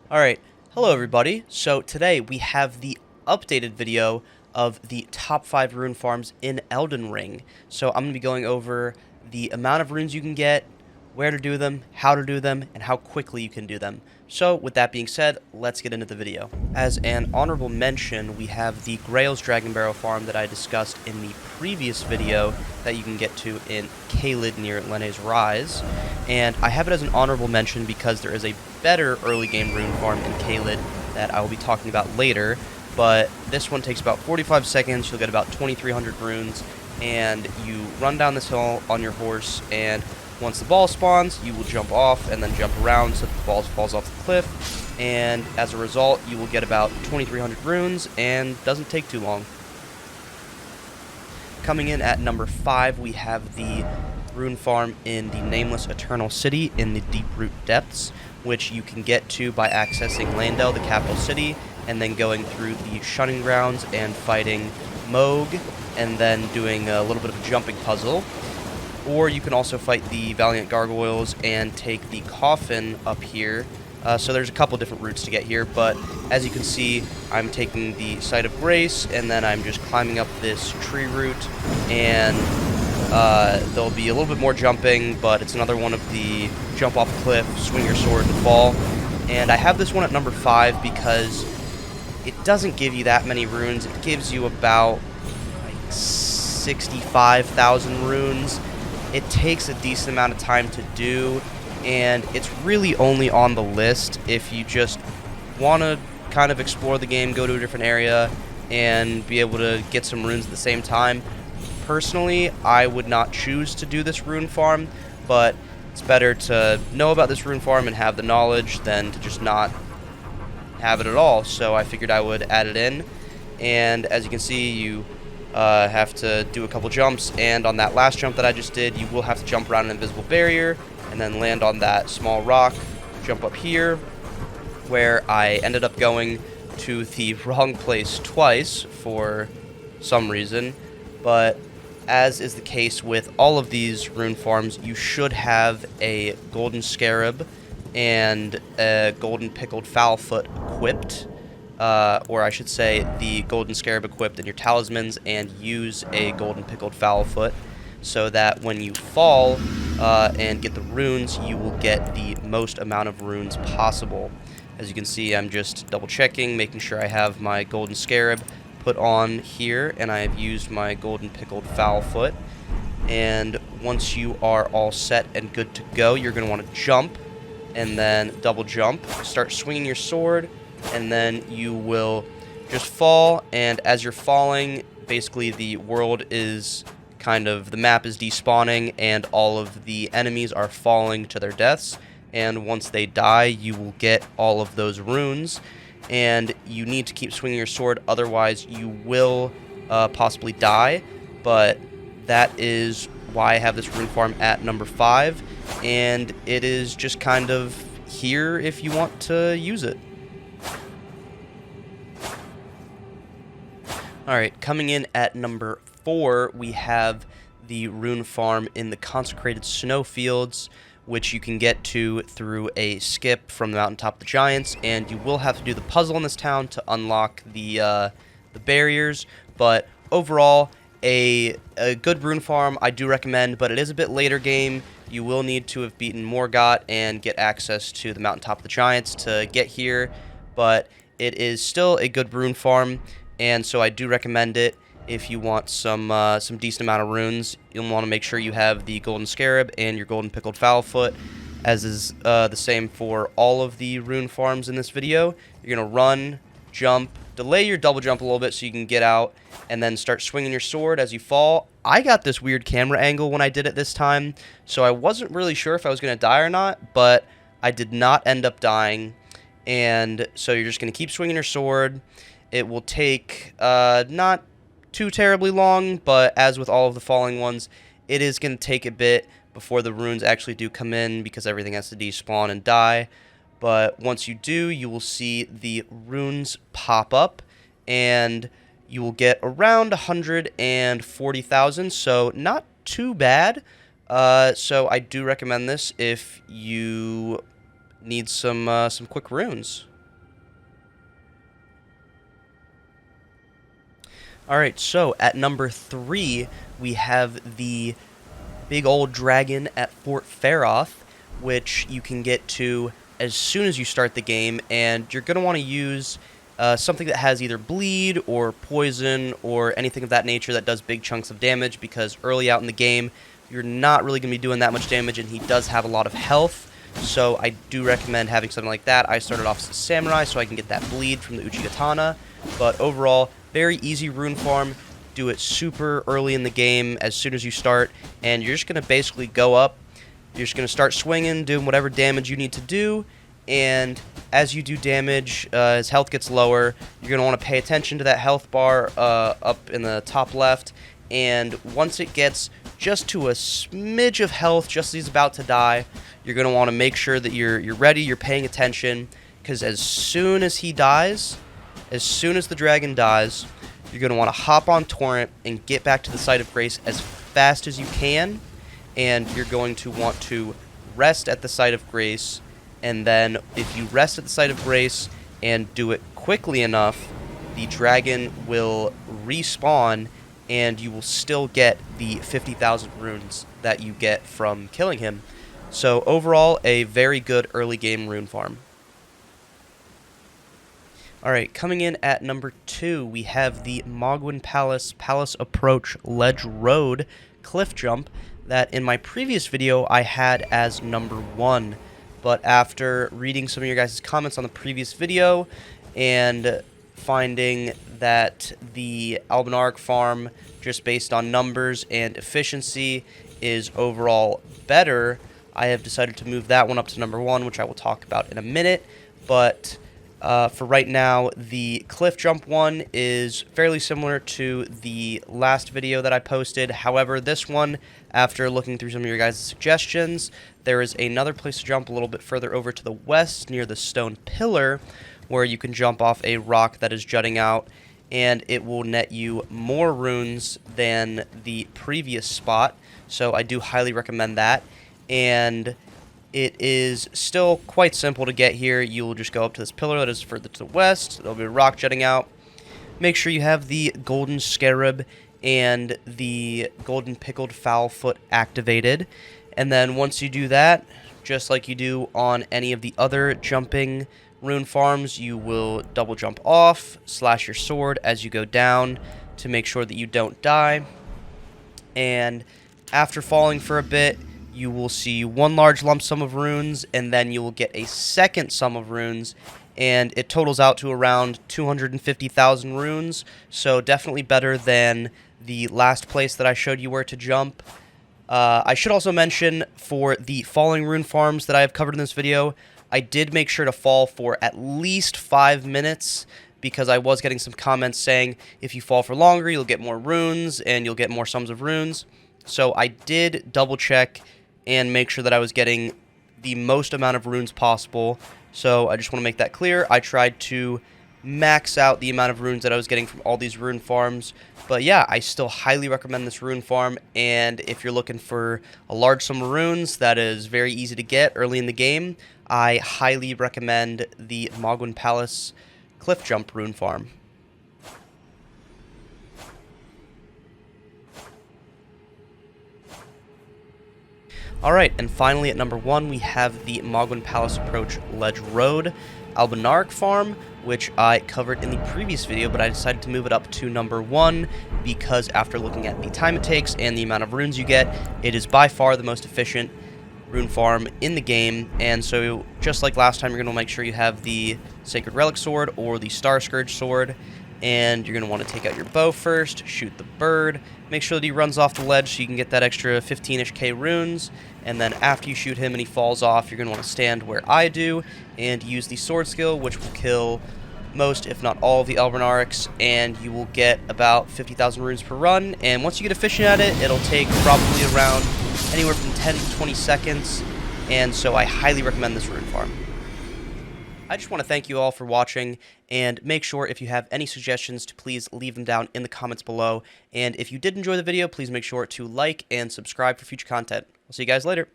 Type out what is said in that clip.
Alright, hello everybody. So today we have the updated video of the top 5 rune farms in Elden Ring. So I'm going to be going over the amount of runes you can get, where to do them, how to do them, and how quickly you can do them. So with that being said, let's get into the video. As an honorable mention, we have the Grail's Dragon Barrow farm that I discussed in the previous video that you can get to in Caelid near Lenne's Rise. And I have it as an honorable mention because there is a better early game rune farm in Caelid that I will be talking about later. But this one takes about 45 seconds, you'll get about 2,300 runes, and you run down this hill on your horse, and once the ball spawns, you will jump off and then jump around so that the ball falls off the cliff, and as a result, you will get about 2,300 runes, and doesn't take too long. Coming in at number 5, we have the rune farm in the Nameless Eternal City in the Deeproot Depths, which you can get to by accessing Landel, the capital city, and then going through the Shunning Grounds and fighting Moog, and then doing a little bit of a jumping puzzle. Or you can also fight the Valiant Gargoyles and take the Coffin up here. So there's a couple different routes to get here, but as you can see, I'm taking the Site of Grace, and then I'm just climbing up this tree route, and there'll be a little bit more jumping, but it's another one of the jump off a cliff, swing your sword, and fall. And I have this one at number 5 because it doesn't give you that many runes. It gives you about like 65,000 runes. It takes a decent amount of time to do, and it's really only on the list if you just want to kind of explore the game, go to a different area, and be able to get some runes at the same time. Personally, I would not choose to do this rune farm, but it's better to know about this rune farm and have the knowledge than to just not have it at all. So I figured I would add it in, and as you can see, you have to do a couple jumps, and on that last jump that I just did, you will have to jump around an invisible barrier and then land on that small rock, jump up here, where I ended up going to the wrong place twice for some reason. But as is the case with all of these rune farms, you should have a golden scarab and a golden pickled fowlfoot equipped. Or I should say the golden scarab equipped in your talismans, and use a golden pickled fowlfoot, so that when you fall and get the runes, you will get the most amount of runes possible. As you can see, I'm just double checking, making sure I have my golden scarab put on here, and I have used my golden pickled fowlfoot. And once you are all set and good to go, you're going to want to jump, and then double jump, start swinging your sword, and then you will just fall, and as you're falling, basically the world is the map is despawning, and all of the enemies are falling to their deaths, and once they die, you will get all of those runes, and you need to keep swinging your sword, otherwise you will possibly die. But that is why I have this rune farm at number 5, and it is just kind of here if you want to use it. Alright, coming in at number 4, we have the rune farm in the Consecrated Snowfields, which you can get to through a skip from the Mountaintop of the Giants, and you will have to do the puzzle in this town to unlock the barriers, but overall, a good rune farm I do recommend, but it is a bit later game. You will need to have beaten Morgott and get access to the Mountaintop of the Giants to get here, but it is still a good rune farm, and so I do recommend it. If you want some decent amount of runes, you'll want to make sure you have the golden scarab and your golden pickled fowlfoot, as is the same for all of the rune farms in this video. You're going to run, jump, delay your double jump a little bit so you can get out, and then start swinging your sword as you fall. I got this weird camera angle when I did it this time, so I wasn't really sure if I was going to die or not, but I did not end up dying. And so you're just going to keep swinging your sword. It will take not too terribly long, but as with all of the falling ones, it is going to take a bit before the runes actually do come in, because everything has to despawn and die. But once you do, you will see the runes pop up, and you will get around 140,000, so not too bad. So I do recommend this if you need some quick runes. Alright, so at number 3, we have the big old dragon at Fort Faroth, which you can get to as soon as you start the game, and you're going to want to use something that has either bleed or poison or anything of that nature that does big chunks of damage, because early out in the game, you're not really going to be doing that much damage, and he does have a lot of health, so I do recommend having something like that. I started off as a samurai, so I can get that bleed from the Uchigatana, but overall, very easy rune farm. Do it super early in the game, as soon as you start, and you're just going to basically go up. You're just going to start swinging, doing whatever damage you need to do, and as you do damage, his health gets lower. You're going to want to pay attention to that health bar up in the top left, and once it gets just to a smidge of health, just as he's about to die, you're going to want to make sure that you're ready, you're paying attention, because as soon as he dies, as soon as the dragon dies, you're going to want to hop on Torrent and get back to the Site of Grace as fast as you can, and you're going to want to rest at the Site of Grace, and then if you rest at the Site of Grace and do it quickly enough, the dragon will respawn, and you will still get the 50,000 runes that you get from killing him. So overall, a very good early game rune farm. Alright, coming in at number 2, we have the Mogwin Palace Approach Ledge Road Cliff Jump that in my previous video I had as number 1. But after reading some of your guys' comments on the previous video and finding that the Albinaric farm, just based on numbers and efficiency, is overall better, I have decided to move that one up to number 1, which I will talk about in a minute. But for right now, the cliff jump one is fairly similar to the last video that I posted. However, this one, after looking through some of your guys' suggestions, there is another place to jump a little bit further over to the west near the stone pillar, where you can jump off a rock that is jutting out, and it will net you more runes than the previous spot. So I do highly recommend that. And it is still quite simple to get here. You'll just go up to this pillar that is further to the west. There'll be a rock jutting out. Make sure you have the golden scarab and the golden pickled fowl foot activated. And then once you do that, just like you do on any of the other jumping rune farms, you will double jump off, slash your sword as you go down to make sure that you don't die. And after falling for a bit, you will see one large lump sum of runes, and then you will get a second sum of runes, and it totals out to around 250,000 runes, so definitely better than the last place that I showed you where to jump. I should also mention, for the falling rune farms that I have covered in this video, I did make sure to fall for at least 5 minutes, because I was getting some comments saying if you fall for longer, you'll get more runes, and you'll get more sums of runes. So I did double check and make sure that I was getting the most amount of runes possible. So I just want to make that clear. I tried to max out the amount of runes that I was getting from all these rune farms. But yeah, I still highly recommend this rune farm. And if you're looking for a large sum of runes that is very easy to get early in the game, I highly recommend the Mogwin Palace Cliff Jump rune farm. Alright, and finally at number 1, we have the Mogwin Palace Approach Ledge Road Albinaric Farm, which I covered in the previous video, but I decided to move it up to number 1 because after looking at the time it takes and the amount of runes you get, it is by far the most efficient rune farm in the game. And so just like last time, you're going to make sure you have the Sacred Relic Sword or the Star Scourge Sword, and you're going to want to take out your bow first, shoot the bird, make sure that he runs off the ledge so you can get that extra 15-ish K runes, and then after you shoot him and he falls off, you're going to want to stand where I do and use the sword skill, which will kill most, if not all, of the Albinarics, and you will get about 50,000 runes per run. And once you get efficient at it, it'll take probably around anywhere from 10 to 20 seconds, and so I highly recommend this rune farm. I just want to thank you all for watching, and make sure if you have any suggestions to please leave them down in the comments below. And if you did enjoy the video, please make sure to like and subscribe for future content. I'll see you guys later.